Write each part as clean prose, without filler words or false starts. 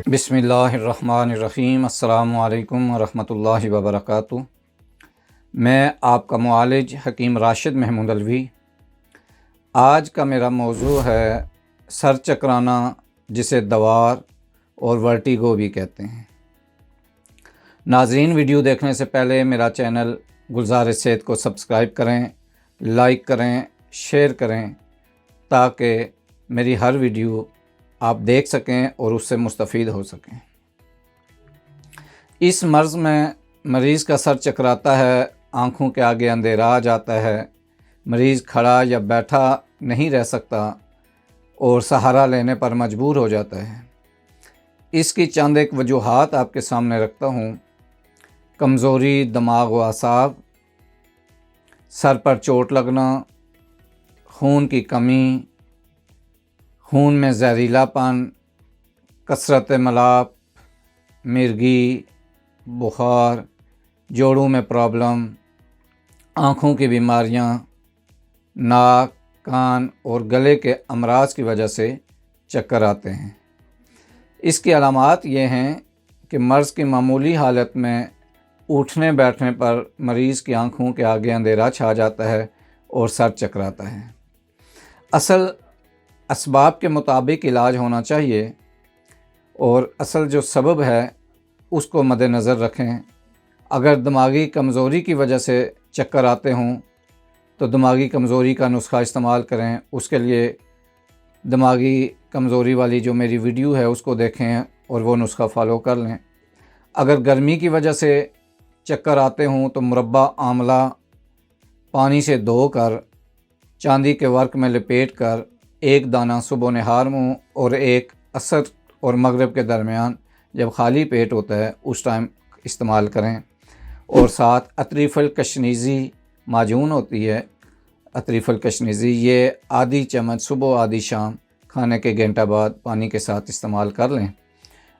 बिस्मिल्लाहिर्रहमानिर्रहीम। अस्सलामु अलैकुम वरहमतुल्लाहि वबरकातुहू। मैं आपका मुआलिज हकीम राशिद महमूद अलवी। आज का मेरा मौजू है सर चकराना, जिसे दवार और वर्टिगो भी कहते हैं। नाज़रीन, वीडियो देखने से पहले मेरा चैनल गुलज़ार सेहत को सब्सक्राइब करें, लाइक करें, शेयर करें, ताकि मेरी हर वीडियो आप देख सकें और उससे मुस्तफ़ीद हो सकें। इस मर्ज़ में मरीज़ का सर चकराता है, आँखों के आगे अंधेरा आ जाता है, मरीज़ खड़ा या बैठा नहीं रह सकता और सहारा लेने पर मजबूर हो जाता है। इसकी चंद एक वजूहात आपके सामने रखता हूँ। कमज़ोरी, दिमाग व असाब, सर पर चोट लगना, खून की कमी, खून में जहरीलापन, कसरत मलाप, मिर्गी, बुखार, जोड़ों में प्रॉब्लम, आँखों की बीमारियाँ, नाक, कान और गले के अमराज की वजह से चक्कर आते हैं। इसकी अलामात ये हैं कि मर्ज़ की मामूली हालत में उठने बैठने पर मरीज़ की आँखों के आगे अंधेरा छा जाता है और सर चकराता है। असल असबाब के मुताबिक इलाज होना चाहिए और असल जो सबब है उसको मद्देनज़र रखें। अगर दिमागी कमज़ोरी की वजह से चक्कर आते हों तो दिमागी कमज़ोरी का नुस्खा इस्तेमाल करें। उसके लिए दिमागी कमज़ोरी वाली जो मेरी वीडियो है उसको देखें और वो नुस्खा फ़ॉलो कर लें। अगर गर्मी की वजह से चक्कर आते हों तो मुरब्बा आंवला पानी से धोकर चांदी के वर्क में लपेट कर एक दाना सुबह नहार मुँह और एक असर और मगरिब के दरमियान जब खाली पेट होता है उस टाइम इस्तेमाल करें। और साथ अतरीफ़ल कशनीज़ी माजून होती है, अतरीफ़ल कशनीज़ी, ये आधी चम्मच सुबह आधी शाम खाने के घंटा बाद पानी के साथ इस्तेमाल कर लें।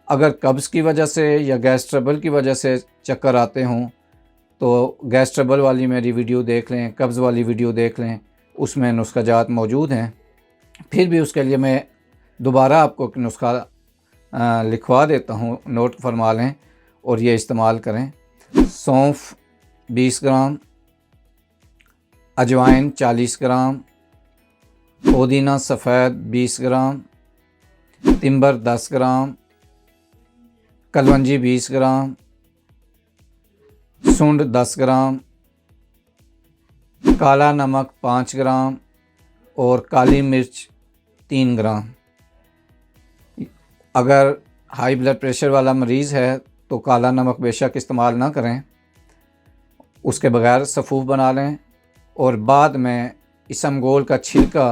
अगर कब्ज़ की वजह से या गैस ट्रबल की वजह से चक्कर आते हों तो गैस ट्रबल वाली मेरी वीडियो देख लें, कब्ज़ वाली वीडियो देख लें, उसमें नुस्ख़ाजात मौजूद हैं। फिर भी उसके लिए मैं दोबारा आपको नुस्खा लिखवा देता हूँ, नोट फरमा लें और ये इस्तेमाल करें। सौंफ 20 ग्राम, अजवाइन 40 ग्राम, पुदीना सफ़ेद 20 ग्राम, तिम्बर 10 ग्राम, कलवंजी 20 ग्राम, सूंड 10 ग्राम, काला नमक 5 ग्राम और काली मिर्च 3 ग्राम। अगर हाई ब्लड प्रेशर वाला मरीज़ है तो काला नमक बेशक इस्तेमाल ना करें, उसके बगैर सफ़ूफ बना लें। और बाद में इसमगोल का छिलका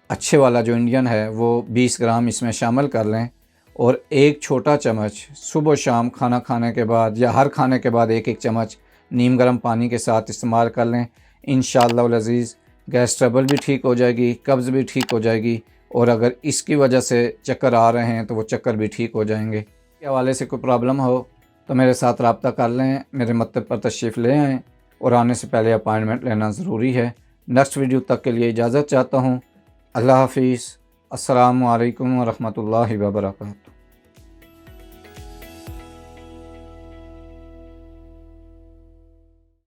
अच्छे वाला जो इंडियन है वो 20 ग्राम इसमें शामिल कर लें और एक छोटा चम्मच सुबह शाम खाना खाने के बाद या हर खाने के बाद एक चम्मच नीम गर्म पानी के साथ इस्तेमाल कर लें। इंशाअल्लाह अज़ीज़ गैस ट्रबल भी ठीक हो जाएगी, कब्ज़ भी ठीक हो जाएगी और अगर इसकी वजह से चक्कर आ रहे हैं तो वो चक्कर भी ठीक हो जाएंगे। के हवाले से कोई प्रॉब्लम हो तो मेरे साथ रब्ता कर लें, मेरे मकतब पर तशरीफ़ ले आएँ और आने से पहले अपॉइंटमेंट लेना ज़रूरी है। नेक्स्ट वीडियो तक के लिए इजाज़त चाहता हूँ। अल्लाह हाफ़िज़। अस्सलामु अलैकुम वरहमतुल्लाहि वबरकातुहू।